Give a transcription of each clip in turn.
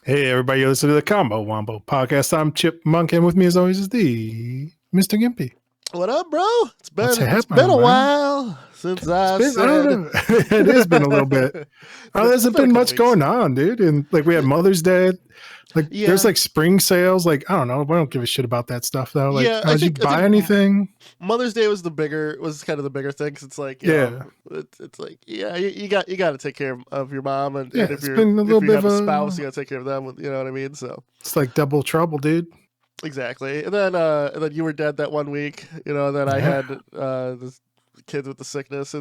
Hey, everybody, you listen to the Combo Wombo podcast. I'm Chip Monk, and with me, as always, is the Mr. Gimpy. What up, bro? It's been happening, a man? while since I I don't know. It has been a little bit. There hasn't been much going on, dude. And like we had Mother's Day. Like there's like spring sales. Like I don't know. We don't give a shit about that stuff though. Like, did you buy anything? Mother's Day was kind of the bigger thing. Cause it's like, it's like, you got to take care of your mom, and if you have a spouse, you got to take care of them. You know what I mean? So it's like double trouble, dude. Exactly. And then you were dead that 1 week. You know, and then I had this kids with the sickness.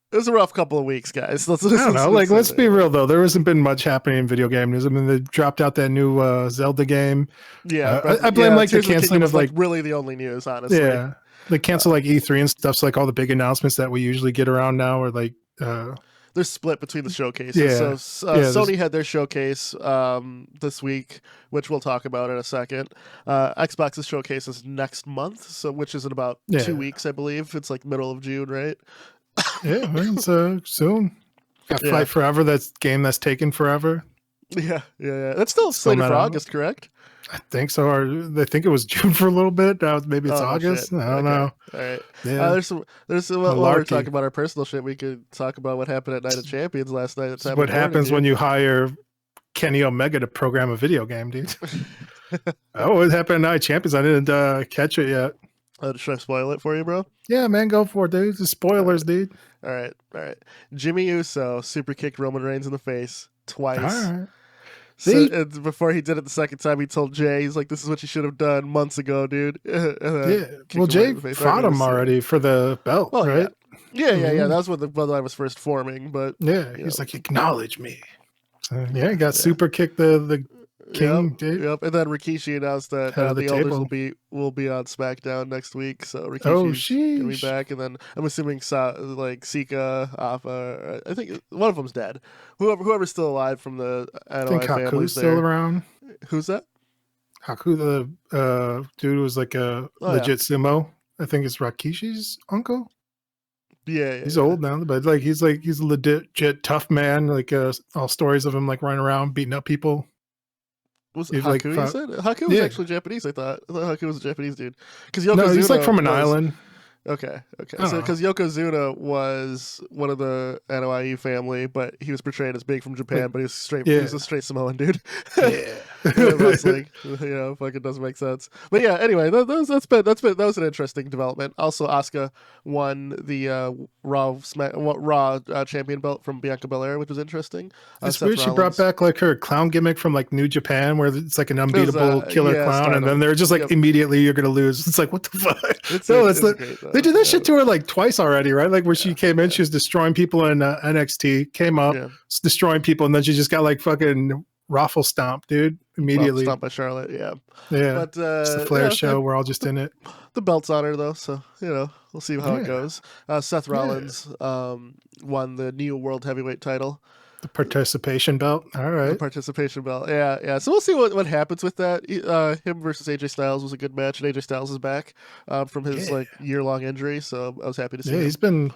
It was a rough couple of weeks, guys. I don't know. Let's be real though. There hasn't been much happening in video game news. I mean, they dropped out that new Zelda game. Yeah, I blame like the canceling of like really the only news, honestly. Yeah, they cancel like E3 and stuff. So like all the big announcements that we usually get around now are like. They're split between the showcases. Sony had their showcase this week, which we'll talk about in a second. Xbox's showcase is next month, which is in about 2 weeks, I believe. It's like middle of June, right? Yeah, it's soon. Got Fight Forever. That's game that's taken forever. Yeah. That's still slated for August, correct? I think so. Or they think it was June for a little bit. Now maybe it's August. Shit. I don't know. All right. Yeah. While we're talking about our personal shit, we could talk about what happened at Night of Champions last night. What happens when you hire Kenny Omega to program a video game, dude? What happened at Night of Champions? I didn't catch it yet. Should I spoil it for you, bro? Yeah, man, go for it, dude. The spoilers, dude. All right. Jimmy Uso super kicked Roman Reigns in the face twice. All right. So, before he did it the second time, he told Jay, he's like, "This is what you should have done months ago, dude." Well, Jay fought him already for the belt, right? Yeah. That was when the bloodline was first forming, but he's like, "Acknowledge me." So, he got super kicked the king, dude. Yep. And then Rikishi announced that the Elders will be on SmackDown next week, so Rikishi's gonna be back. And then I'm assuming Sika, Alpha, I think one of them's dead. Whoever's still alive from the I think Haku's still around. Who's that? Haku, the dude who was like a legit sumo. I think it's Rikishi's uncle. Yeah, he's old now, but he's a legit tough man. Like all stories of him like running around beating up people. Was it Haku, you said? Haku was actually Japanese, I thought. I thought Haku was a Japanese dude. No, he's like from an island. Okay. So, because Yokozuna was one of the NOIE family, but he was portrayed as being from Japan, but he was a straight Samoan dude. Yeah. Wrestling, fucking doesn't make sense. But yeah, anyway, that was an interesting development. Also, Asuka won the Raw champion belt from Bianca Belair, which was interesting. It's weird she brought back like her clown gimmick from like New Japan, where it's like an unbeatable killer clown, and then they're just like immediately you're gonna lose. It's like, what the fuck? They did that shit to her like twice already, right? Like where she came in, she was destroying people in NXT, came up, destroying people, and then she just got like fucking raffle stomp, dude, immediately. Stomp by Charlotte, yeah. But it's the Flair show. We're all just in it. The belt's on her though, so we'll see how it goes. Seth Rollins won the new World Heavyweight title. The participation belt. All right. The participation belt. Yeah. So we'll see what happens with that. Him versus AJ Styles was a good match, and AJ Styles is back from his year-long injury, so I was happy to see him. He's been,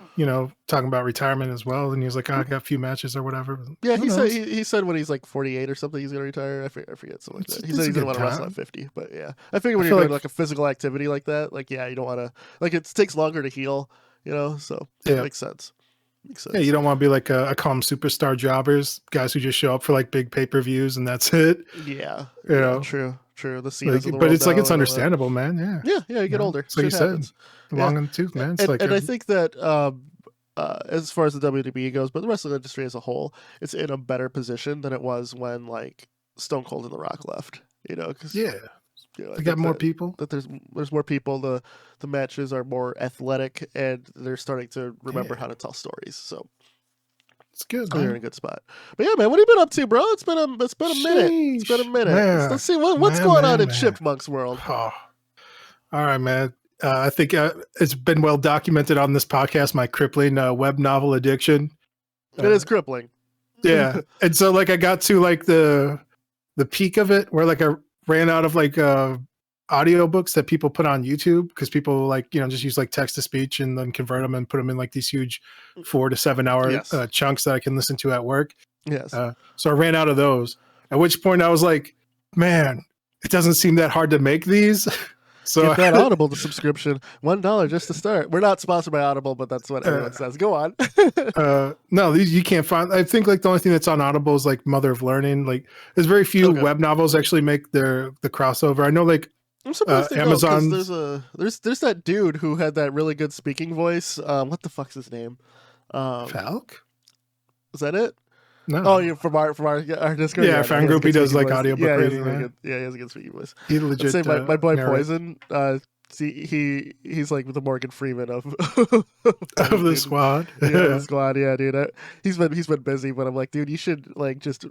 talking about retirement as well, and he was like, I got a few matches or whatever. Yeah, he said when he's like 48 or something, he's going to retire. I forget something like that. He said he's going to want to wrestle at 50, but yeah. I figure when you're doing like a physical activity like that, you don't want to, it takes longer to heal, so it makes sense. Yeah, you don't want to be like I call them superstar jobbers, guys who just show up for like big pay-per-views and that's it. Yeah, true. The scenes of the but world it's like it's understandable, man. Yeah. You get older. So you said, long in the tooth, man. And I think that as far as the WWE goes, but the wrestling industry as a whole, it's in a better position than it was when like Stone Cold and The Rock left. Because they got more people. That there's more people. The matches are more athletic, and they're starting to remember how to tell stories. So it's good. You're in a good spot. But yeah, man, what have you been up to, bro? It's been a minute. It's been a minute. Man. Let's see what's going on in Chipmunk's world. Oh. All right, man. I think it's been well documented on this podcast. My crippling web novel addiction. It is crippling. Yeah, and so like I got to like the peak of it, where like I ran out of like audiobooks that people put on YouTube because people like, just use like text to speech and then convert them and put them in like these huge 4 to 7 hour chunks that I can listen to at work. Yes. So I ran out of those, at which point I was like, man, it doesn't seem that hard to make these. So get that Audible subscription, $1 just to start. We're not sponsored by Audible, but that's what everyone says. Go on. No, these you can't find. I think like the only thing that's on Audible is like Mother of Learning. Like there's very few web novels actually make the crossover. I know like I'm surprised Amazon. There's that dude who had that really good speaking voice. What the fuck's his name? Falk? Is that it? No. Oh, yeah, from our Discord. Yeah, fan group. He does like audiobook reading. He has a good speaking voice. He legit. I'd say my boy Poison. He's like the Morgan Freeman of the squad. The squad. Yeah, dude. He's been busy, but I'm like, dude, you should like just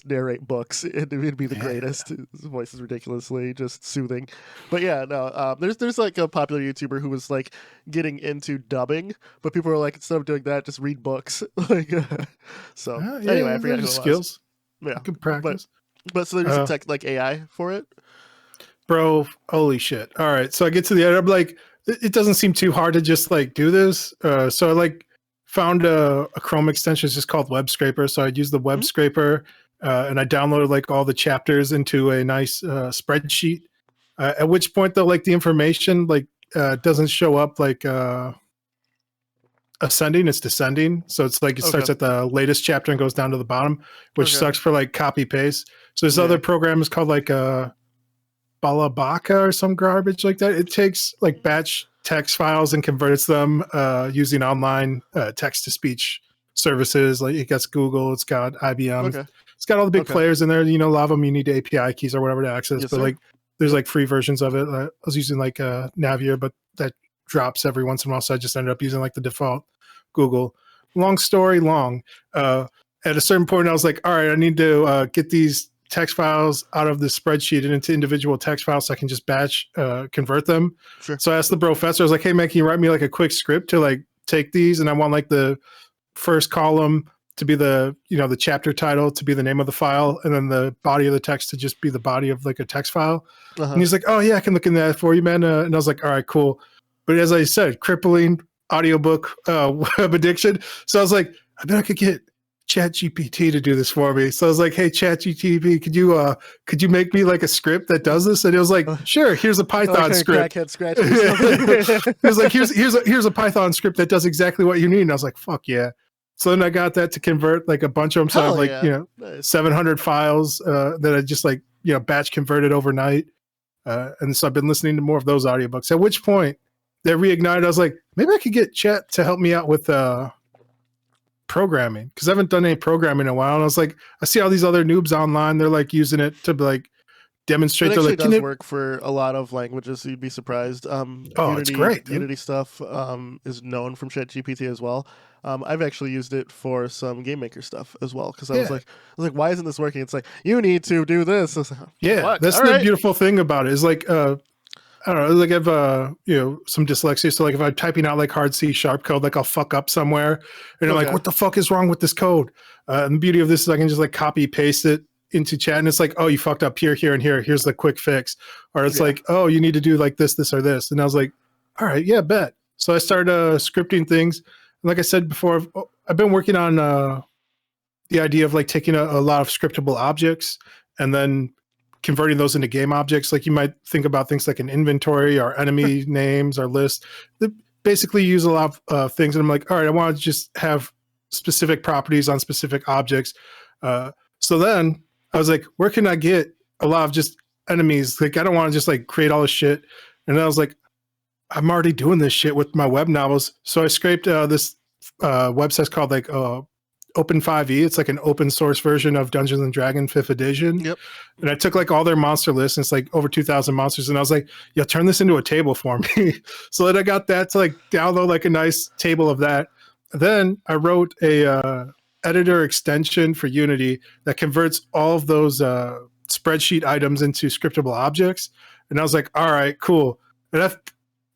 narrate books. It'd be the greatest. His voice is ridiculously just soothing. But yeah, no. There's like a popular YouTuber who was like getting into dubbing, but people were like, instead of doing that, just read books. Like, so anyway, I forgot who it skills. Was. Yeah, good practice. But so they're using tech like AI for it. Bro, holy shit. All right. So I get to the end. I'm like, it doesn't seem too hard to just like do this. So I like found a Chrome extension. It's just called Web Scraper. So I'd use the Web Scraper and I downloaded like all the chapters into a nice spreadsheet. At which point though, like the information like doesn't show up like ascending, it's descending. So it's like it starts at the latest chapter and goes down to the bottom, which sucks for like copy paste. So this other program is called like Balabaka or some garbage like that. It takes like batch text files and converts them using online text to speech services. Like it got Google, it's got IBM, it's got all the big players in there. A lot of them you need API keys or whatever to access. But like there's like free versions of it. I was using like Navier, but that drops every once in a while, so I just ended up using like the default Google. Long story long. At a certain point, I was like, all right, I need to get these text files out of the spreadsheet and into individual text files so I can just batch convert them. Sure. So I asked the professor, I was like, hey man, can you write me like a quick script to like take these, and I want like the first column to be the the chapter title to be the name of the file, and then the body of the text to just be the body of like a text file. And he's like, oh yeah, I can look in that for you, man. And I was like, all right, cool. But as I said, crippling audiobook web addiction. So I was like, I bet I could get ChatGPT to do this for me. So I was like, hey, ChatGPT, could you make me like a script that does this? And it was like, sure, here's a Python script. It was like, here's a Python script that does exactly what you need. And I was like, fuck yeah. So then I got that to convert like a bunch of them. So I have like, 700 files that I just like, batch converted overnight. And so I've been listening to more of those audiobooks, at which point they reignited. I was like, maybe I could get Chat to help me out with programming, because I haven't done any programming in a while. And I was like, I see all these other noobs online. They're like using it to like demonstrate. It actually does work for a lot of languages. You'd be surprised. It's great. Dude. Unity stuff is known from ChatGPT as well. I've actually used it for some game maker stuff as well, because I was like, why isn't this working? It's like, you need to do this. Like, that's the beautiful thing about it. Is like I don't know, like I have some dyslexia, so like if I'm typing out like hard C# code, like I'll fuck up somewhere, and I'm like, what the fuck is wrong with this code? And the beauty of this is I can just like copy paste it into Chat, and it's like, oh, you fucked up here, here, and here. Here's the quick fix. Or it's like, oh, you need to do like this, or this. And I was like, all right, yeah, bet. So I started scripting things. And like I said before, I've been working on the idea of like taking a lot of scriptable objects and then converting those into game objects. Like you might think about things like an inventory or enemy names or lists that basically use a lot of things. And I'm like, all right, I want to just have specific properties on specific objects. So then I was like, where can I get a lot of just enemies? Like, I don't want to just like create all this shit. And then I was like, I'm already doing this shit with my web novels. So I scraped this website called like Open5e. It's like an open source version of Dungeons and Dragons 5th edition. Yep. And I took like all their monster lists, and it's like over 2,000 monsters. And I was like, yeah, turn this into a table for me. So then I got that to like download like a nice table of that. Then I wrote a editor extension for Unity that converts all of those spreadsheet items into scriptable objects. And I was like, all right, cool. And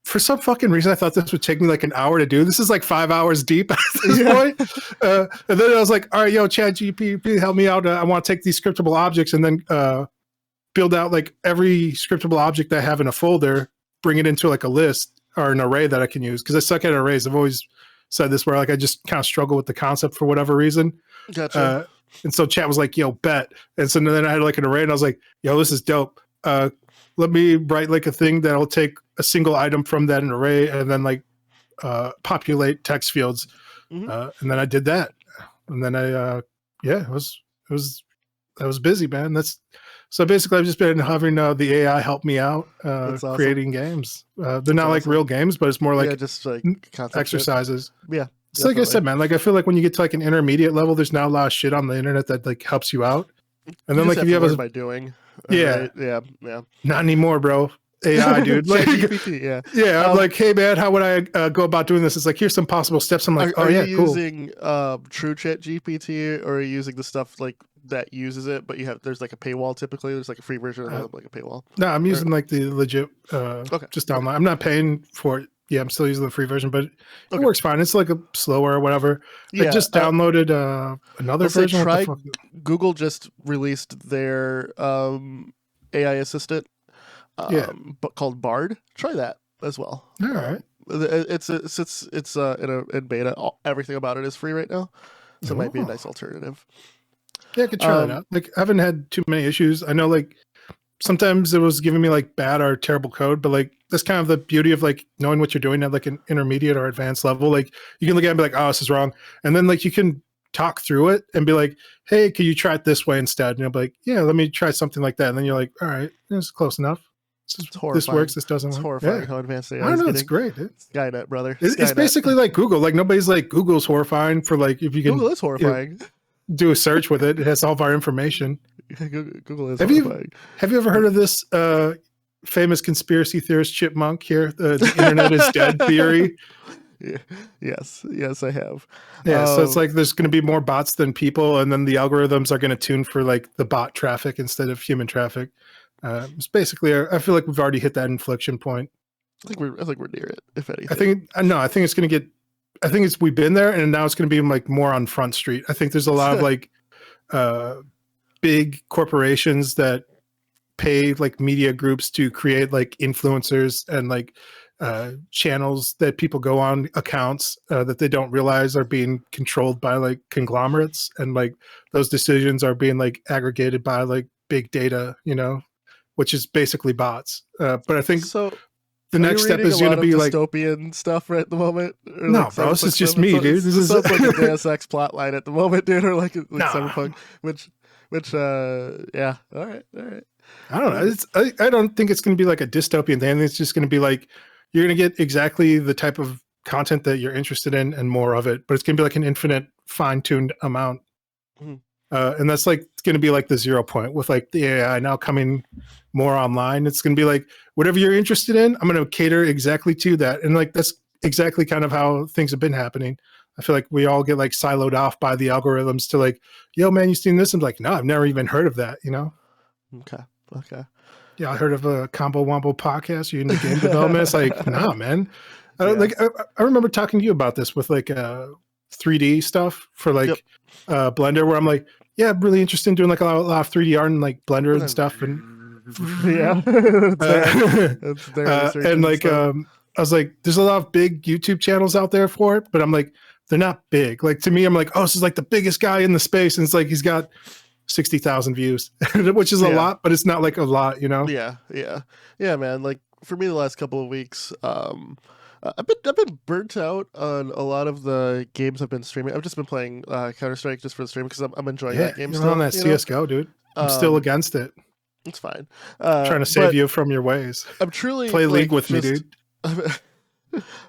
for some fucking reason, I thought this would take me like an hour to do. This is like 5 hours deep at this point. And then I was like, all right, yo, ChatGPT, help me out. I want to take these scriptable objects and then build out like every scriptable object I have in a folder, bring it into like a list or an array that I can use. Cause I suck at arrays. I've always said this where like I just kind of struggle with the concept for whatever reason. Gotcha. And so chat was like, yo, bet. And so then I had like an array and I was like, yo, this is dope. Let me write like a thing that'll take a single item from that an array and then like populate text fields. And then I did that. And then I was busy, man. So basically I've just been having the AI help me out awesome. Creating games. They're not like real games, but it's more like just like exercises. Yeah. It's like I said, man, like I feel like when you get to like an intermediate level, there's not a lot of shit on the internet that like helps you out. And then like if you have by doing. Yeah. Yeah. Not anymore, bro. AI, dude. Like, GPT, yeah. I'm like, hey, man, how would I go about doing this? It's like, here's some possible steps. I'm like, are you cool. using True Chat GPT, or are you using the stuff like that uses it, but there's like a paywall typically? There's like a free version and like a paywall. No, I'm using like the legit, just online. I'm not paying for it. Yeah, I'm still using the free version, but it works fine. It's like a slower or whatever. I just downloaded another version. Google just released their AI assistant, but called Bard. Try that as well. All right. It's in beta. Everything about it is free right now, so it might be a nice alternative. Yeah, I could try that out. Like, I haven't had too many issues. I know, like, sometimes it was giving me like bad or terrible code, but like that's kind of the beauty of like knowing what you're doing at like an intermediate or advanced level. Like you can look at it and be like, oh, this is wrong. And then like you can talk through it and be like, hey, can you try it this way instead? And you'll be like, yeah, let me try something like that. And then you're like, all right, this is close enough. This works, this doesn't work. It's horrifying how advanced AI is. I don't know, it's great. Skynet, brother. It's basically like Google. Like nobody's like, Google's horrifying for like, if you can. Google is horrifying. Do a search with it. It has all of our information. Google is horrifying. Have you ever heard of this famous conspiracy theorist chipmunk here? The internet is dead theory. Yeah. Yes, I have. Yeah, so it's like there's going to be more bots than people, and then the algorithms are going to tune for like the bot traffic instead of human traffic. It's basically, I feel like we've already hit that inflection point. I think we're near it. If anything, I think it's going to get. I think we've been there, and now it's going to be like more on Front Street. I think there's a lot of like big corporations that pay like media groups to create like influencers and like channels that people go on, accounts that they don't realize are being controlled by like conglomerates, and like those decisions are being like aggregated by like big data, which is basically bots. But I think the next step is going to be like dystopian stuff right at the moment. No, bro, this is just me, dude. This is like a Deus Ex plotline at the moment, dude, or like Cyberpunk, which, yeah, all right. I don't know. I don't think it's going to be like a dystopian thing. It's just going to be like you're going to get exactly the type of content that you're interested in and more of it, but it's going to be like an infinite, fine-tuned amount. And that's like going to be like the 0 point with like the AI now coming more online. It's going to be like whatever you're interested in, I'm going to cater exactly to that. And like that's exactly kind of how things have been happening. I feel like we all get like siloed off by the algorithms to like, yo, man, you seen this? I'm like, no, I've never even heard of that, Okay. Yeah, I heard of a Combo Wombo podcast. You into game development? It's like, nah, man. I remember talking to you about this with like 3D stuff for like Blender, where I'm like, yeah, I'm really interested in doing like a lot of 3D art and like Blender and stuff. And and like I was like, there's a lot of big YouTube channels out there for it, but I'm like, they're not big. Like to me, I'm like, oh, this is like the biggest guy in the space, and it's like he's got 60,000 views, which is a lot, but it's not like a lot, Yeah, man. Like for me, the last couple of weeks, I've been burnt out on a lot of the games I've been streaming. I've just been playing Counter-Strike just for the stream because I'm enjoying that game. You're on that CS:GO, dude. I'm still against it. It's fine. Trying to save you from your ways. I'm truly play League with me, dude.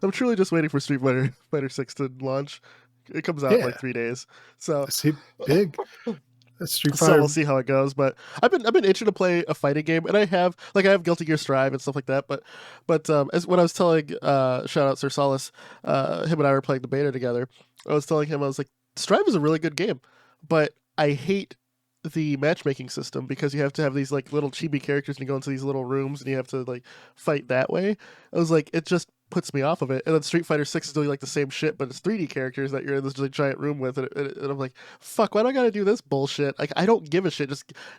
I'm truly just waiting for Street Fighter 6 to launch. It comes out in like 3 days. So big. Street Fighter. So we'll see how it goes, but I've been itching to play a fighting game, and I have Guilty Gear Strive and stuff like that. But as when I was telling shout out Sir Solace, him and I were playing the beta together. I was telling him, I was like, Strive is a really good game, but I hate the matchmaking system because you have to have these like little chibi characters and you go into these little rooms and you have to like fight that way. I was like, it just puts me off of it. And then Street Fighter 6 is doing like the same shit, but it's 3D characters that you're in this like, giant room with, and I'm like, fuck, why do I gotta do this bullshit? Like, I don't give a shit.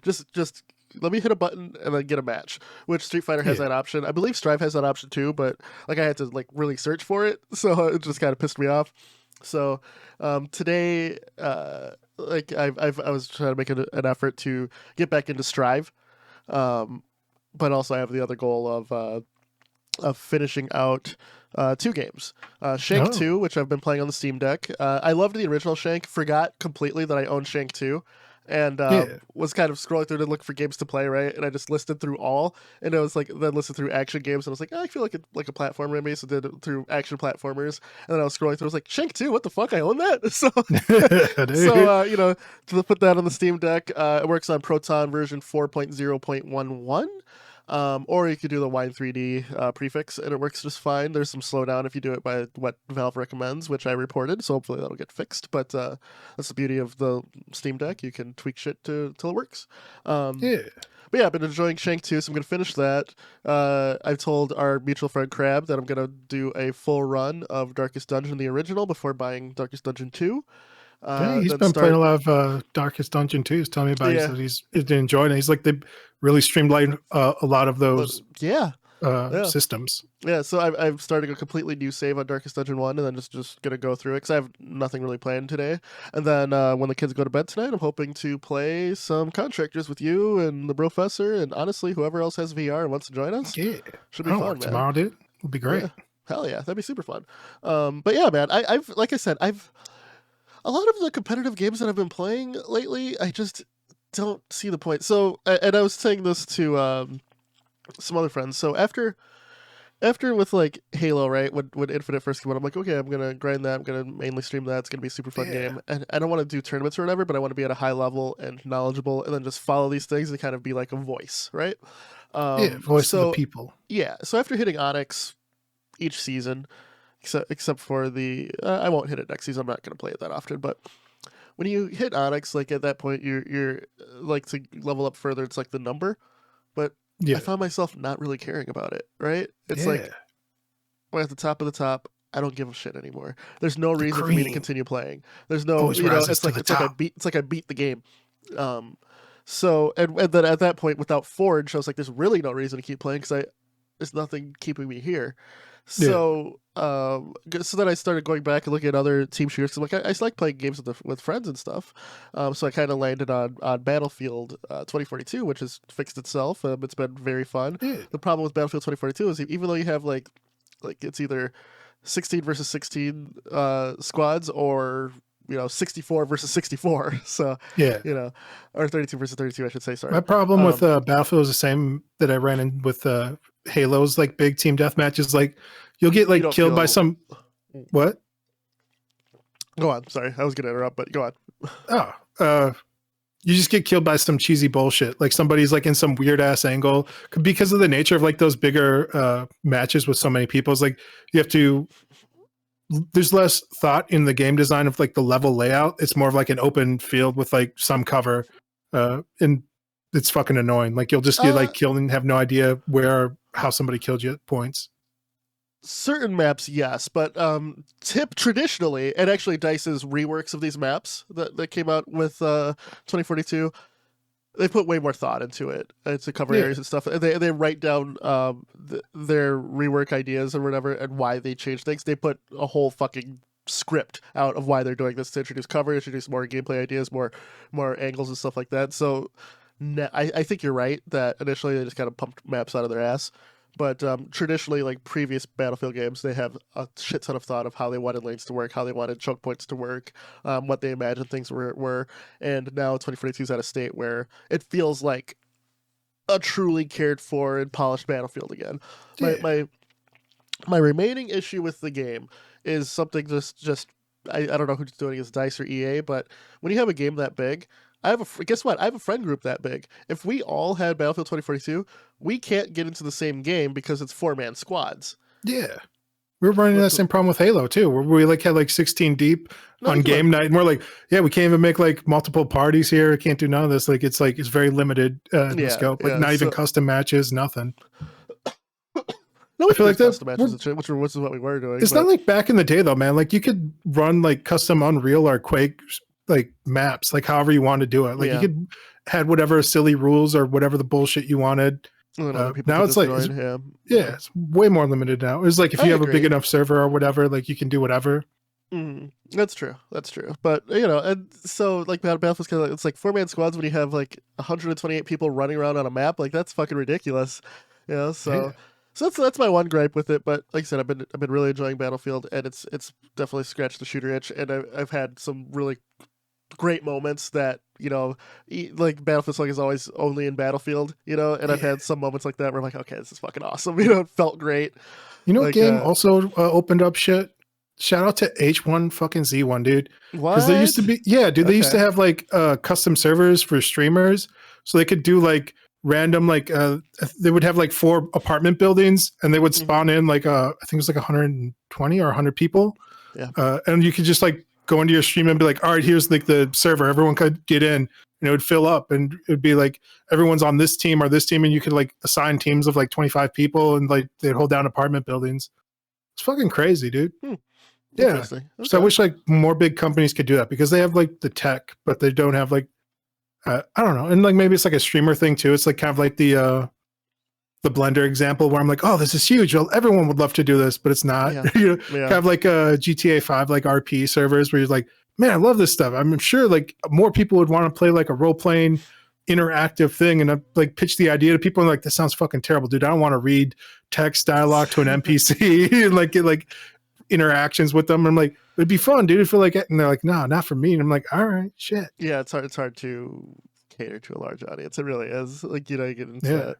Just let me hit a button and then get a match, which Street Fighter has that option. I believe Strive has that option too, but like I had to like really search for it, so it just kind of pissed me off. So today, like I was trying to make an effort to get back into Strive, but also I have the other goal of finishing out 2 games. Shank 2, which I've been playing on the Steam Deck. I loved the original Shank, forgot completely that I own Shank 2, and was kind of scrolling through to look for games to play, right? And I just listed through all, and it was like, then listed through action games, and I was like, oh, I feel like a platformer maybe, so did it through action platformers, and then I was scrolling through, I was like, Shank 2, what the fuck, I own that? So, to put that on the Steam Deck, it works on Proton version 4.0.11, or you could do the Wine 3D prefix, and it works just fine. There's some slowdown if you do it by what Valve recommends, which I reported, so hopefully that'll get fixed. But that's the beauty of the Steam Deck. You can tweak shit till it works. But yeah, I've been enjoying Shank 2, so I'm going to finish that. I've told our mutual friend Crab that I'm going to do a full run of Darkest Dungeon, the original, before buying Darkest Dungeon 2. He's been playing a lot of Darkest Dungeon 2. He's telling me about it. So he's enjoying it. He's like, they really streamlined a lot of those systems. Yeah, so I've started a completely new save on Darkest Dungeon 1, and then just going to go through it, because I have nothing really planned today. And then when the kids go to bed tonight, I'm hoping to play some Contractors with you and the Professor, and honestly, whoever else has VR and wants to join us. Yeah. Should be fun, man. Tomorrow, dude. It'll be great. Yeah. Hell yeah, that'd be super fun. But yeah, man, I've like I said, a lot of the competitive games that I've been playing lately, I just don't see the point. So, and I was saying this to some other friends. So after with like Halo, right, when Infinite first came out, I'm like, okay, I'm gonna grind that. I'm gonna mainly stream that. It's gonna be a super fun game. And I don't want to do tournaments or whatever, but I want to be at a high level and knowledgeable, and then just follow these things and kind of be like a voice, right? Voice of the people. Yeah. So after hitting Onyx each season, except for the I won't hit it next season. I'm not going to play it that often. But when you hit Onyx, like at that point, you're like, to level up further, it's like the number. But I found myself not really caring about it. Right? It's like we're at the top of the top. I don't give a shit anymore. There's no reason for me to continue playing. There's no, it's like I beat the game. So and then at that point, without Forge, I was like, there's really no reason to keep playing, because there's nothing keeping me here. So so then I started going back and looking at other team shooters. I'm like, I like playing games with friends and stuff. So I kind of landed on Battlefield 2042, which has fixed itself. It's been very fun. The problem with Battlefield 2042 is, even though you have like it's either 16 versus 16 squads, or 64 versus 64. So or 32 versus 32, I should say. Sorry. My problem with Battlefield is the same that I ran in with Halo's like big team death matches. Like, you'll get like killed by some. What? Go on. Sorry, I was going to interrupt, but go on. You just get killed by some cheesy bullshit. Like, somebody's like in some weird ass angle, because of the nature of like those bigger matches with so many people. It's like you have to. There's less thought in the game design of like the level layout. It's more of like an open field with like some cover, and it's fucking annoying. Like, you'll just get like killed and have no idea how somebody killed you at points. Certain maps, yes, but traditionally, and actually Dice's reworks of these maps that came out with 2042, they put way more thought into it, to cover areas and stuff. They write down their rework ideas or whatever, and why they change things. They put a whole fucking script out of why they're doing this, to introduce cover, introduce more gameplay ideas, more angles and stuff like that. So I think you're right that initially they just kind of pumped maps out of their ass. But traditionally, like previous Battlefield games, they have a shit ton of thought of how they wanted lanes to work, how they wanted choke points to work, what they imagined things were. And now 2042 is at a state where it feels like a truly cared for and polished Battlefield again. Yeah. My remaining issue with the game is something just I don't know who's doing it, it's Dice or EA, but when you have a game that big, guess what? I have a friend group that big. If we all had Battlefield 2042, we can't get into the same game because it's 4-man squads. Yeah. We're running that same problem with Halo too, where we like had like 16 deep on game night, and we're like, we can't even make like multiple parties here. Can't do none of this. Like, it's very limited in the scope. Like, not even custom matches, nothing. No, I feel like custom matches, which is what we were doing. It's not like back in the day though, man. Like, you could run like custom Unreal or Quake like maps, like however you want to do it. Like, you could had whatever silly rules or whatever the bullshit you wanted. Now it's like, it's way more limited now. It's like if you have a big enough server or whatever, like you can do whatever. That's true. But and so like Battlefield's kind of it's like 4-man squads when you have like 128 people running around on a map. Like that's fucking ridiculous. So that's my one gripe with it. But like I said, I've been really enjoying Battlefield, and it's definitely scratched the shooter itch. And I've had some really great moments that like Battlefield like is always only in Battlefield, and I've had some moments like that where I'm like, okay, this is fucking awesome. It felt great. What game also opened up shit? Shout out to H1 fucking Z1, dude. What? Because there used to be, they used to have like custom servers for streamers, so they could do like random like they would have like 4 apartment buildings, and they would spawn in like I think it was like 120 or 100 people. Yeah. And you could just like go into your stream and be like, all right, here's like the server, everyone could get in, and it would fill up, and it would be like everyone's on this team or this team, and you could like assign teams of like 25 people, and like they'd hold down apartment buildings. It's fucking crazy, dude. Yeah. Okay. So I wish like more big companies could do that, because they have like the tech, but they don't have like I don't know. And like maybe it's like a streamer thing too. It's like kind of like the Blender example where I'm like, oh, this is huge. Well, everyone would love to do this, but it's not. Kind of like GTA 5 like RP servers where you're like, man, I love this stuff. I'm sure like more people would want to play like a role playing interactive thing, and I like pitch the idea to people and like, this sounds fucking terrible, dude. I don't want to read text dialogue to an NPC and like get like interactions with them. I'm like, it'd be fun, dude. I feel like, and they're like, no, not for me. And I'm like, all right, shit. Yeah, it's hard to cater to a large audience. It really is. Like, you get into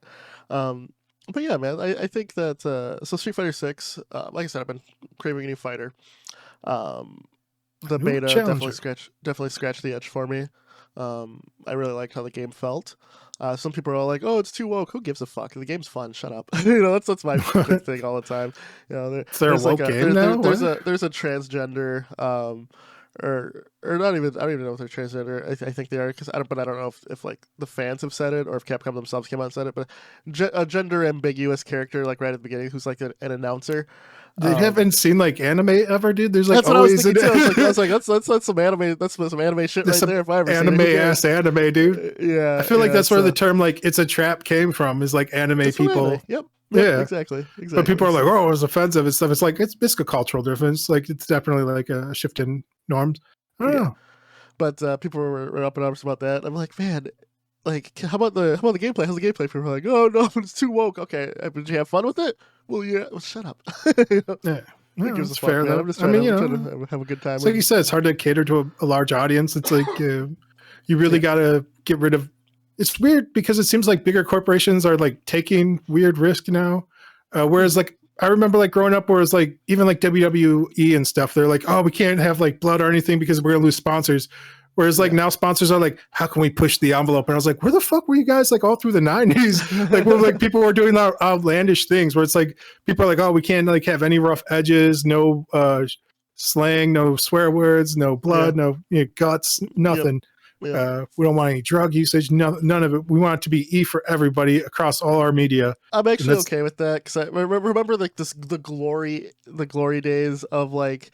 that. But yeah, man, I think that so Street Fighter 6, like I said, I've been craving a new fighter. The beta definitely scratched the itch for me. I really liked how the game felt. Some people are like, "Oh, it's too woke." Who gives a fuck? The game's fun. Shut up. That's my big thing all the time. There's a woke game now. There's a transgender, or not even. I don't even know if they're transgender. I think they are, but I don't know if like the fans have said it or if Capcom themselves came out and said it. But a gender ambiguous character, like right at the beginning, who's like an announcer. They haven't seen like anime ever, dude. There's like that's always what I was thinking too. That's some anime. That's some anime shit right there. If I ever anime ass anime, dude. Yeah, I feel like that's where the term like it's a trap came from. Is like anime people. Yep. Yeah, exactly. But people are like, oh, it was offensive and stuff. It's like it's a cultural difference. Like it's definitely like a shift in norms. I don't know. But people were up in arms about that. I'm like, man, like how about the gameplay? How's the gameplay? People are like, oh no, it's too woke. Okay, did you have fun with it? Well, yeah. Well, shut up. Yeah. Well, it's fair though. I'm just trying to have a good time. It's like you said, it's hard to cater to a large audience. It's like you really got to get rid of. It's weird because it seems like bigger corporations are like taking weird risk now, whereas like I remember like growing up, where it's like even like WWE and stuff, they're like, oh, we can't have like blood or anything because we're gonna lose sponsors. Whereas like now sponsors are like, how can we push the envelope? And I was like, where the fuck were you guys like all through the 90s? Like where like people were doing outlandish things where it's like people are like, oh, we can't like have any rough edges, no slang, no swear words, no blood, no guts, nothing. Yep. We don't want any drug usage, none of it. We want it to be E for everybody across all our media. I'm actually okay with that because I remember like the glory days of like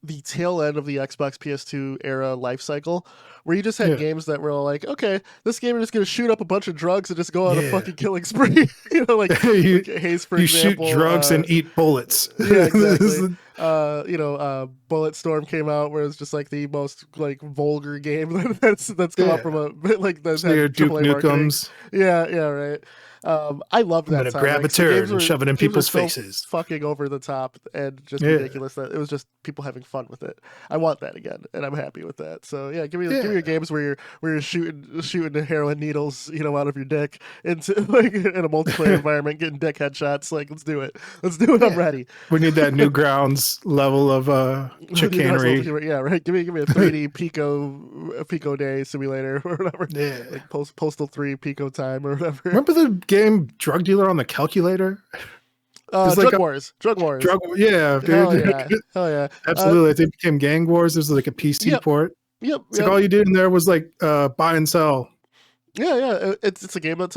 the tail end of the Xbox PS2 era life cycle, where you just had games that were all like, okay, this game is just going to shoot up a bunch of drugs and just go on a fucking killing spree. Like Haze, for example. You shoot drugs and eat bullets. Yeah, exactly. Bulletstorm came out, where it's just like the most like vulgar game that's come up from a like that's Duke Nukems. Yeah, right. I love that. I'm gonna grab a turd and shove it in people's faces. Fucking over the top and just ridiculous. That it was just people having fun with it. I want that again, and I'm happy with that. So yeah, give me your games where you're shooting the heroin needles, out of your dick into like in a multiplayer environment, getting dick headshots. Like let's do it. I'm ready. We need that Newgrounds level of chicanery. Yeah, right. Give me a 3D Pico Day simulator or whatever. Yeah, like Postal 3 Pico time or whatever. Remember the game Drug Dealer on the calculator? Drug Wars. Yeah, dude. Hell yeah. Absolutely. I think it became Gang Wars. There's like a PC port. Yep. It's like all you did in there was like buy and sell. Yeah. It's a game that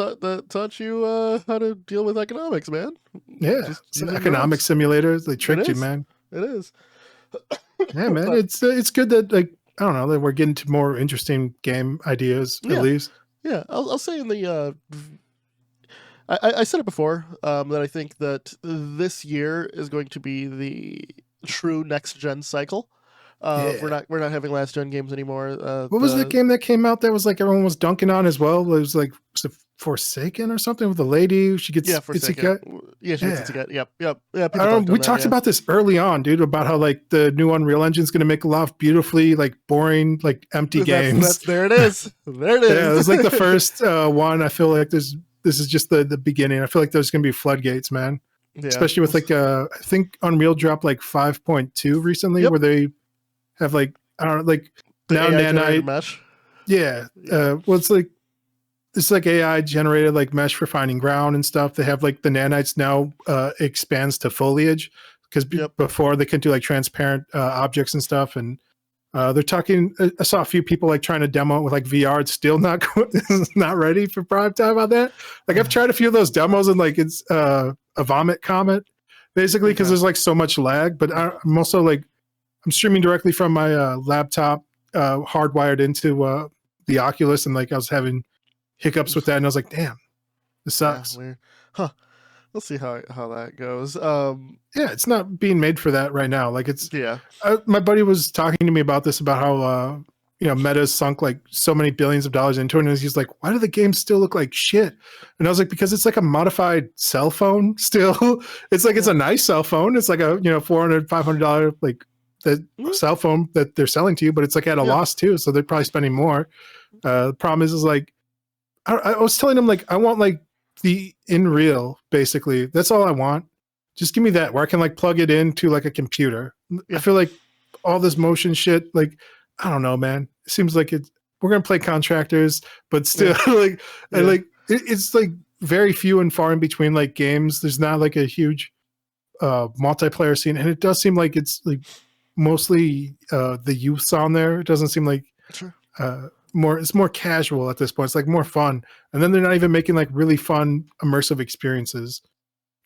taught you how to deal with economics, man. Yeah, it's an economic simulator. They tricked you, man. It is. Yeah, man. It's good that like I don't know that we're getting to more interesting game ideas at least. Yeah, I'll say in the I said it before that I think that this year is going to be the true next gen cycle. We're not having last gen games anymore. What was the game that came out that was like everyone was dunking on as well? It was like Forsaken or something with the lady. She gets Forsaken. She gets Yep. Yeah. We talked about this early on, dude, about how like the new Unreal Engine is going to make a lot of beautifully like boring, like empty games. There it is. There it is. Yeah, it was like the first one. I feel like this is just the beginning. I feel like there's going to be floodgates, man. Yeah. Especially with like I think Unreal dropped like 5.2 recently, where they have like I don't know, like the now nanite mesh. Yeah. Well, it's like AI generated like mesh for finding ground and stuff. They have like the nanites now expands to foliage because before they couldn't do like transparent objects and stuff. And they're talking. I saw a few people like trying to demo it with like VR. It's still not not ready for prime time on that. Like I've tried a few of those demos and like it's a vomit comet basically because there's like so much lag. But I'm also like I'm streaming directly from my laptop hardwired into the Oculus, and like I was having hiccups with that, and I was like, damn, this sucks. Yeah, huh. We'll see how that goes. Yeah, it's not being made for that right now. Like it's my buddy was talking to me about this, about how Meta's sunk like so many billions of dollars into it, and he's like, why do the games still look like shit? And I was like, because it's like a modified cell phone still. It's like it's a nice cell phone. It's like a $400, $500 like the cell phone that they're selling to you, but it's like at a loss too, so they're probably spending more. The problem is like I was telling him like I want like the in real basically. That's all I want. Just give me that where I can like plug it into like a computer. I feel like all this motion shit, like I don't know, man. It seems like we're gonna play contractors, but still it's like very few and far in between like games. There's not like a huge multiplayer scene, and it does seem like it's like mostly the youths on there. It doesn't seem like it's more casual at this point. It's like more fun, and then they're not even making like really fun immersive experiences.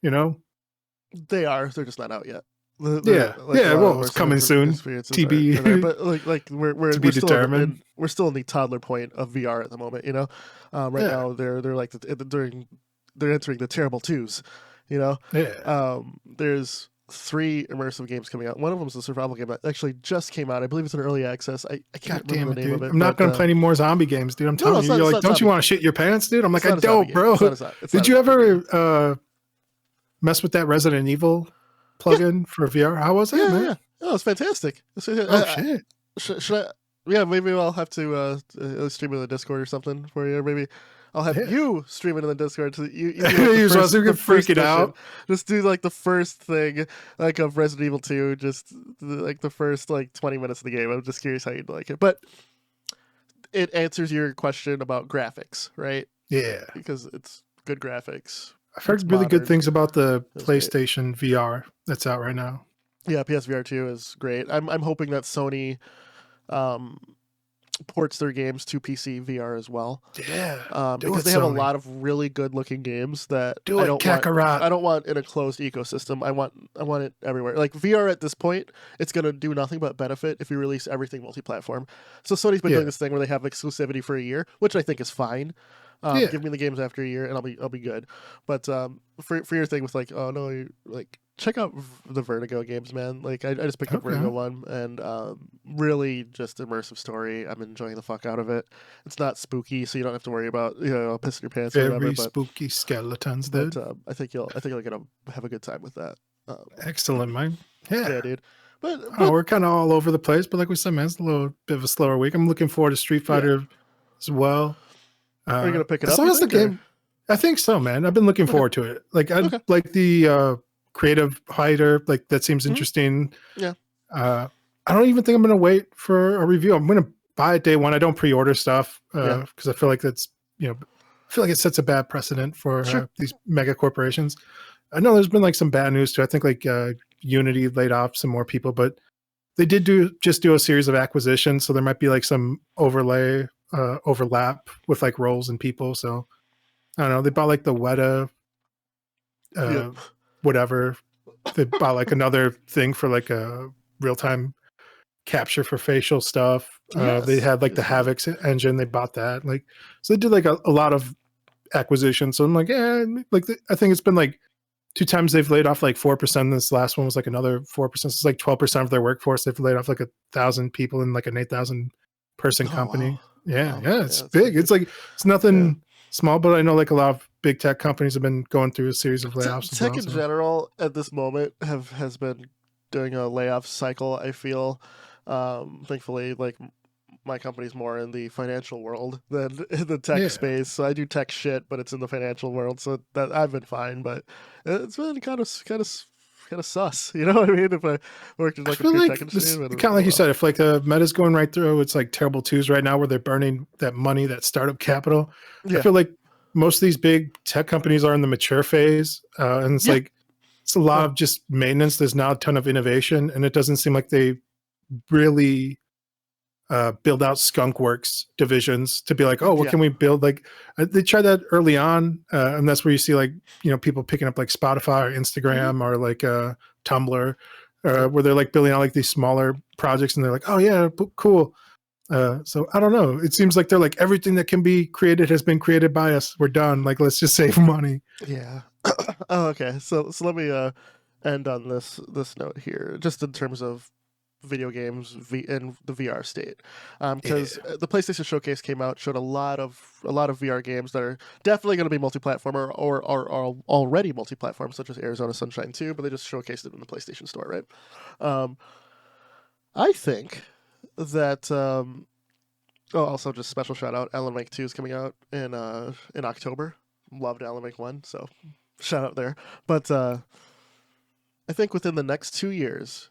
They're just not out yet. Well, it's coming soon. TB, but like we're determined. We're still in the toddler point of VR at the moment. Right now they're like they're entering the terrible twos. There's 3 immersive games coming out. One of them is a survival game that actually just came out. I believe it's an early access. I can't remember the name of it. I'm not going to play any more zombie games, dude. I'm telling you. You're like, don't you want to shit your pants, dude? I'm like, I don't, bro. Did you ever mess with that Resident Evil plugin for VR? How was it, man? Yeah. Oh, it's fantastic. Shit. Should I? Yeah, maybe I'll have to stream it in the Discord or something for you. Or maybe I'll have you stream it in the Discord so you can freak it out. Just do like the first thing like of Resident Evil 2, just like the first like 20 minutes of the game. I'm just curious how you'd like it. But it answers your question about graphics, right? Yeah. Because it's good graphics. I've heard really good things about the PlayStation VR that's out right now. Yeah, PSVR 2 is great. I'm hoping that Sony ports their games to PC VR as well. Yeah, because they have a lot of really good looking games that I don't want in a closed ecosystem. I want it everywhere. Like VR at this point, it's gonna do nothing but benefit if you release everything multi-platform. So Sony's been doing this thing where they have exclusivity for a year, which I think is fine. Give me the games after a year and I'll be good. But for your thing with like, oh no, like check out the Vertigo games, man. Like I just picked up Vertigo 1 and really just immersive story. I'm enjoying the fuck out of it. It's not spooky, so you don't have to worry about pissing your pants or whatever. Very spooky skeletons, dude. But I think you'll get have a good time with that. Excellent, man. Yeah, dude. But we're kind of all over the place, but like we said, man, it's a little bit of a slower week. I'm looking forward to Street Fighter as well. Are you gonna pick it up? As long as the game, I think so, man. I've been looking forward to it. Like I like the creative hider. Like that seems interesting. Yeah. I don't even think I'm gonna wait for a review. I'm gonna buy it day one. I don't pre-order stuff because I feel like that's I feel like it sets a bad precedent for these mega corporations. I know there's been like some bad news too. I think like Unity laid off some more people, but they did do a series of acquisitions, so there might be like some overlap with like roles and people. So I don't know. They bought like the Weta, whatever. They bought like another thing for like a real-time capture for facial stuff. They had like the Havoc's engine. They bought that. Like, so they did like a lot of acquisitions. So I'm like, like I think it's been like 2 times they've laid off like 4%. This last one was like another 4%. It's like 12% of their workforce. They've laid off like 1,000 people in like an 8,000 person company. Wow. Yeah. It's big. It's like, it's nothing small, but I know like a lot of big tech companies have been going through a series of layoffs. Tech in general at this moment has been doing a layoff cycle. I feel, thankfully, like my company's more in the financial world than in the tech space. So I do tech shit, but it's in the financial world. So that I've been fine, but it's been kind of sus. You know what I mean? If I worked in like a pure tech industry, kind of like you said, if like the meta's going right through, it's like terrible twos right now where they're burning that money, that startup capital. I feel like most of these big tech companies are in the mature phase, and it's like it's a lot of just maintenance. There's now a ton of innovation, and it doesn't seem like they really build out skunkworks divisions to be like, oh, what can we build? Like they tried that early on, and that's where you see like, you know, people picking up like Spotify or Instagram or like Tumblr, where they're like building out like these smaller projects, and they're like, oh yeah, cool. So I don't know. It seems like they're like, everything that can be created has been created by us. We're done. Like, let's just save money. Yeah. Oh, okay. So let me end on this note here, just in terms of video games in the VR state, because the PlayStation Showcase came out, showed a lot of VR games that are definitely going to be multi-platform or are already multi-platform, such as Arizona Sunshine 2, but they just showcased it in the PlayStation Store, right? I think that also just special shout out, Alan Wake 2 is coming out in October. Loved Alan Wake 1, so shout out there. But I think within the next 2 years,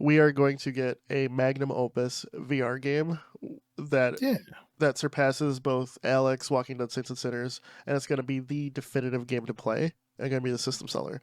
we are going to get a magnum opus VR game that surpasses both Alex, Walking Dead, Saints and Sinners, and it's going to be the definitive game to play and going to be the system seller.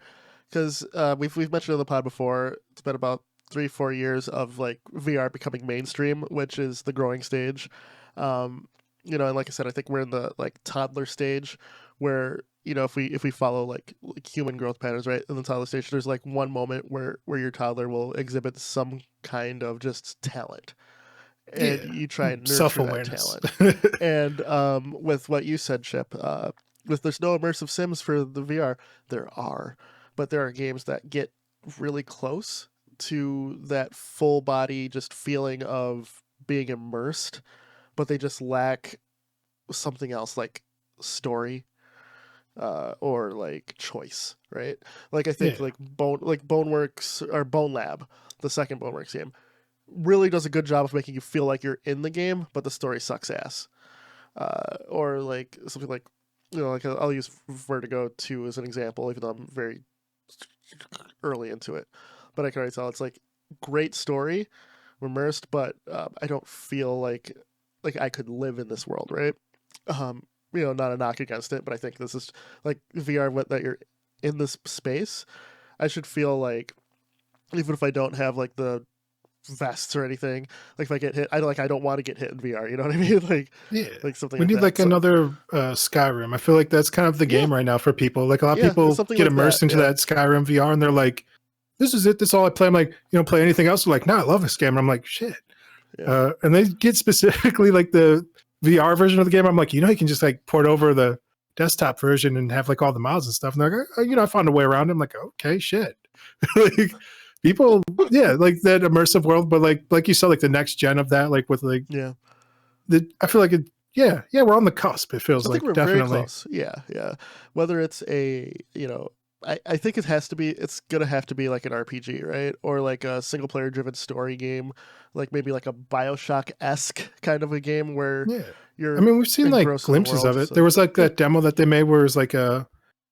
Because we've mentioned on the pod before, it's been about 3-4 years of like VR becoming mainstream, which is the growing stage. You know, and like I said, I think we're in the like toddler stage where, you know, if we follow like human growth patterns, right, in the toddler stage, there's like one moment where your toddler will exhibit some kind of just talent, and you try and nurture that talent. And with what you said, Chip, with there's no immersive sims for the VR, there are games that get really close to that full body just feeling of being immersed, but they just lack something else like story or like choice, right? Like I think like Boneworks or Bone Lab, the second Boneworks game, really does a good job of making you feel like you're in the game, but the story sucks ass. Or like something like, you know, like I'll use Vertigo 2 as an example, even though I'm very early into it, but I can already tell it's like great story, immersed, but I don't feel like I could live in this world, right? You know, not a knock against it, but I think this is like VR, that you're in this space. I should feel like, even if I don't have like the vests or anything, like if I get hit, I don't want to get hit in VR. You know what I mean? Like something. We need like another Skyrim. I feel like that's kind of the game right now for people. Like a lot of people get immersed into that Skyrim VR, and they're like, "This is it. This is all I play." I'm like, "You don't play anything else?" They're like, "No, I love this game." And I'm like, "Shit." And they get specifically like the VR version of the game. I'm like, you know, you can just like port over the desktop version and have like all the mods and stuff. And they're like, oh, you know, I found a way around it. I'm like, okay, shit. Like people, like that immersive world, but like you said, like the next gen of that, like with like, I feel like it, we're on the cusp. It feels like definitely. Very close. Yeah. Whether it's a, you know, I think it's gonna have to be like an RPG, right? Or like a single player driven story game, like maybe like a BioShock-esque kind of a game where you're. I mean, we've seen like glimpses of it. So. There was like that demo that they made where it's like you're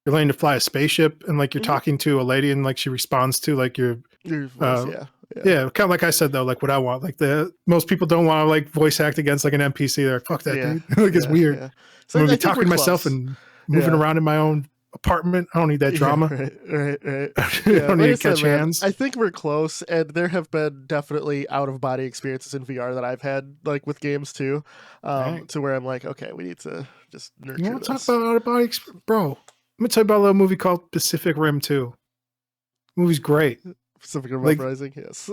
learning to fly a spaceship, and like you're talking to a lady, and like she responds to like your voice, kind of like I said though, like what I want. Like most people don't want to like voice act against like an NPC. They're like, fuck that dude. Like it's weird. Yeah. So I'm gonna be talking to myself and moving around in my own apartment. I don't need that drama. Right. I don't need to catch hands. I think we're close, and there have been definitely out of body experiences in VR that I've had, like with games too, to where I'm like, okay, we need to just nurture this. You want to talk about out of body experience, bro? Let me tell you about a little movie called Pacific Rim 2. The movie's great. Pacific Rim Uprising, yes.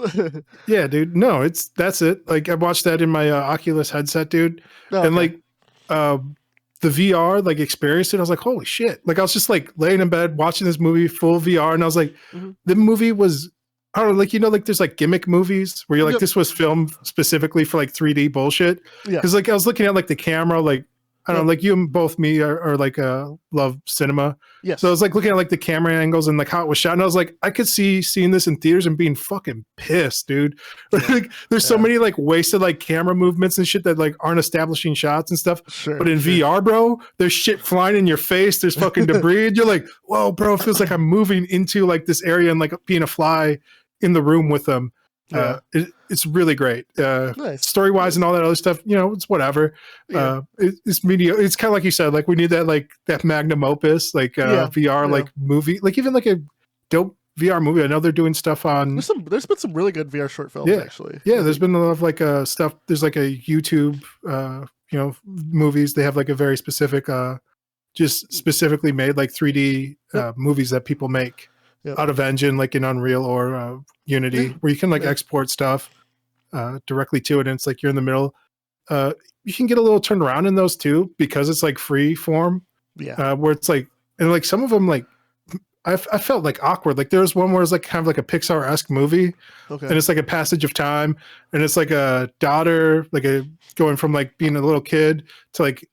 Yeah, dude. No, that's it. Like I watched that in my Oculus headset, dude, and like the VR like experienced it. I was like, holy shit! Like I was just like laying in bed watching this movie full VR, and I was like, the movie was. I don't know, like like there's like gimmick movies where you're like this was filmed specifically for like 3D bullshit. Yeah. Because like I was looking at like the camera, like I don't know, like you and both me are like love cinema. Yes. So I was like looking at like the camera angles and like how it was shot, and I was like, I could seeing this in theaters and being fucking pissed, dude. Like there's so many like wasted like camera movements and shit that like aren't establishing shots and stuff. Sure. But in VR, bro, there's shit flying in your face. There's fucking debris, and you're like, whoa, bro, it feels like I'm moving into like this area and like being a fly in the room with them. It's really great. Nice. Story wise and all that other stuff, it's whatever. It's media. It's kind of like you said, like we need that magnum opus, like VR, like movie, like even like a dope VR movie. I know they're doing stuff on. There's been some really good VR short films actually. Yeah, there's been a lot of like stuff. There's like a YouTube, movies. They have like a very specific, just specifically made like 3D movies that people make. Out of engine, like in Unreal or Unity, where you can like export stuff directly to it, and it's like you're in the middle. You can get a little turned around in those too because it's like free form. Where it's like, and like some of them, like I felt like awkward. Like there was one where it's like kind of like a Pixar-esque movie, and it's like a passage of time, and it's like a daughter, like going from like being a little kid to like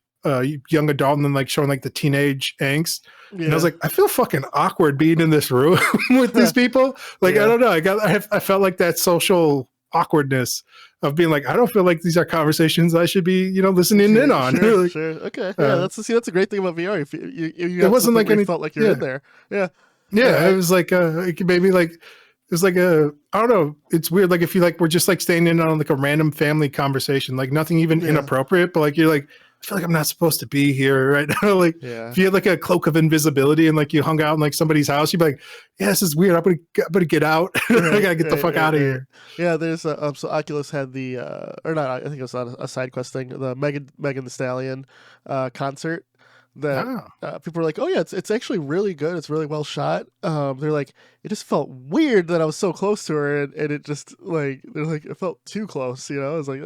young adult, and then like showing like the teenage angst. And I was like, I feel fucking awkward being in this room with these people. Like, I don't know. I felt like that social awkwardness of being like, I don't feel like these are conversations I should be, listening in on. Sure. Okay. Yeah. That's a great thing about VR. It wasn't like any felt like you're in there. Yeah. It was like maybe like it was like I don't know. It's weird. Like if you like we're just like staying in on like a random family conversation, like nothing even inappropriate, but like you're like, I feel like I'm not supposed to be here right now. Like if you had like a cloak of invisibility and like you hung out in like somebody's house, you'd be like, yeah, this is weird. I'm gonna get out. I gotta get the fuck out of here. Yeah, there's so Oculus had the or not, I think it was on a side quest thing, the Megan Thee Stallion concert that people were like, oh yeah, it's actually really good. It's really well shot. They're like, it just felt weird that I was so close to her, and it just like they're like it felt too close. I was like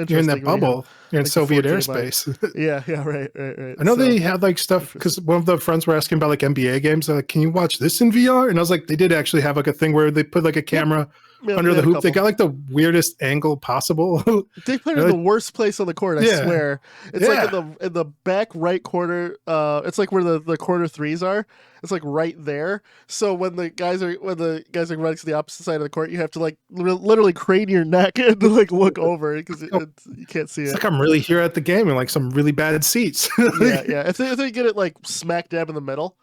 you're in that bubble. You're in Soviet airspace. Right. I know they had like stuff because one of the friends were asking about like NBA games. They're like, can you watch this in VR? And I was like, they did actually have like a thing where they put like a camera under the hoop. They got like the weirdest angle possible. They put it in the worst place on the court. I swear. It's like in the back right corner. It's like where the corner threes are. It's like right there. So when the guys are running to the opposite side of the court, you have to like literally crane your neck and like look over because you can't see it. It's like I'm really here at the game in like some really bad seats. If they get it like smack dab in the middle,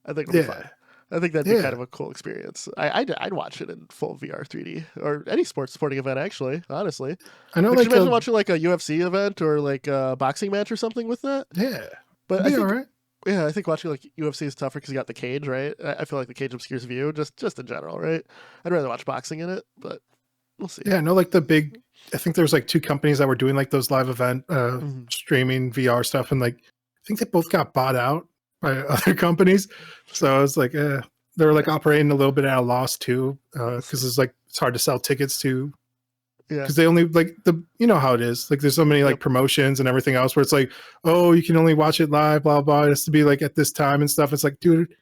I think it'll be fine. I think that'd be kind of a cool experience. I'd watch it in full VR 3D or any sports sporting event. Actually, honestly, I know. Like, could you imagine watching like a UFC event or like a boxing match or something with that? Yeah, but I think, all right. Yeah, I think watching like UFC is tougher because you got the cage, right? I feel like the cage obscures view, just in general, right? I'd rather watch boxing in it, but we'll see. Yeah, I know like I think there's like two companies that were doing like those live event streaming VR stuff, and like I think they both got bought out by other companies. So I was like, they were like operating a little bit at a loss too, because it's hard to sell tickets to. Yeah, because they only like how it is. Like there's so many like promotions and everything else where it's like, oh, you can only watch it live, blah blah. It has to be like at this time and stuff. It's like, dude,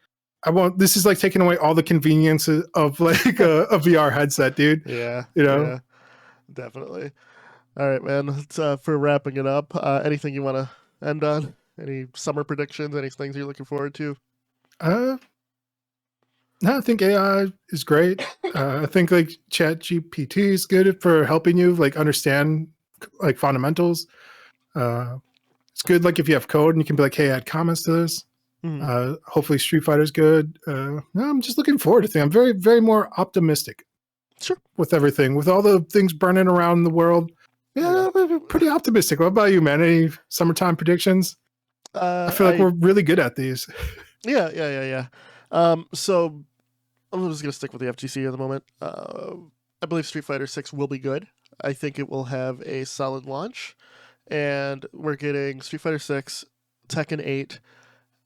this is like taking away all the conveniences of like a VR headset, dude. Yeah, definitely. All right, man. Let's, for wrapping it up, anything you want to end on? Any summer predictions? Any things you're looking forward to? No, I think AI is great. I think like ChatGPT is good for helping you like understand like fundamentals. It's good like if you have code and you can be like, hey, add comments to this. Hopefully Street Fighter's good. No, I'm just looking forward to things. I'm very, very more optimistic. Sure. With everything, with all the things burning around the world. Yeah, I'm pretty optimistic. What about you, man? Any summertime predictions? I feel like we're really good at these. Yeah. So I'm just going to stick with the FGC at the moment. I believe Street Fighter 6 will be good. I think it will have a solid launch. And we're getting Street Fighter 6, Tekken 8,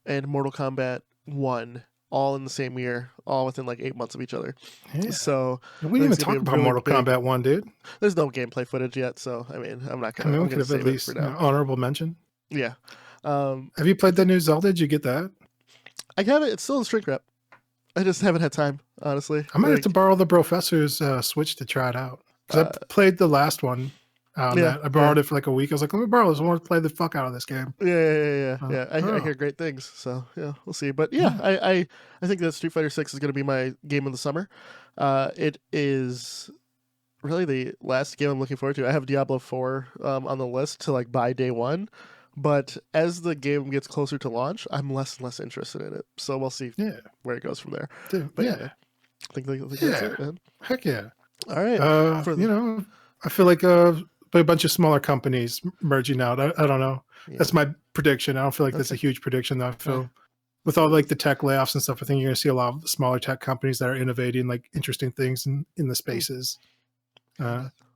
and Mortal Kombat 1 all in the same year, all within like 8 months of each other. Yeah. So we didn't even talk about Mortal Kombat 1, dude. There's no gameplay footage yet, so I mean, I'm not gonna. we could have at least honorable mention. Yeah. Have you played the new Zelda? Did you get that? I have it. It's still in shrink wrap. I just haven't had time, honestly. I might have to borrow the Professor's Switch to try it out. Because I played the last one. I borrowed it for like a week. I was like, let me borrow this. I want to play the fuck out of this game. Yeah. I hear great things. So yeah, we'll see. But yeah, I think that Street Fighter 6 is going to be my game of the summer. It is really the last game I'm looking forward to. I have Diablo 4 on the list to like buy day one. But as the game gets closer to launch, I'm less and less interested in it. So we'll see where it goes from there. Dude, but I think that's it, man. Heck yeah. All right. I feel like a bunch of smaller companies merging out. I don't know. Yeah. That's my prediction. I don't feel like that's a huge prediction, though. I feel with all like the tech layoffs and stuff, I think you're going to see a lot of smaller tech companies that are innovating like interesting things in the spaces.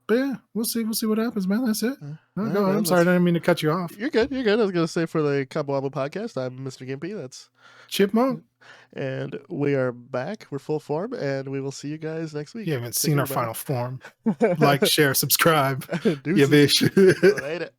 But yeah, we'll see what happens, man. That's it. Go ahead. I'm sorry, I didn't mean to cut you off. You're good. I was going to say for the Combo Wombo podcast, I'm Mr. Gimpy. That's Chipmunk. And we are back. We're full form, and we will see you guys next week. You haven't seen our final form. Like, share, subscribe. Yeah, bitch. Later.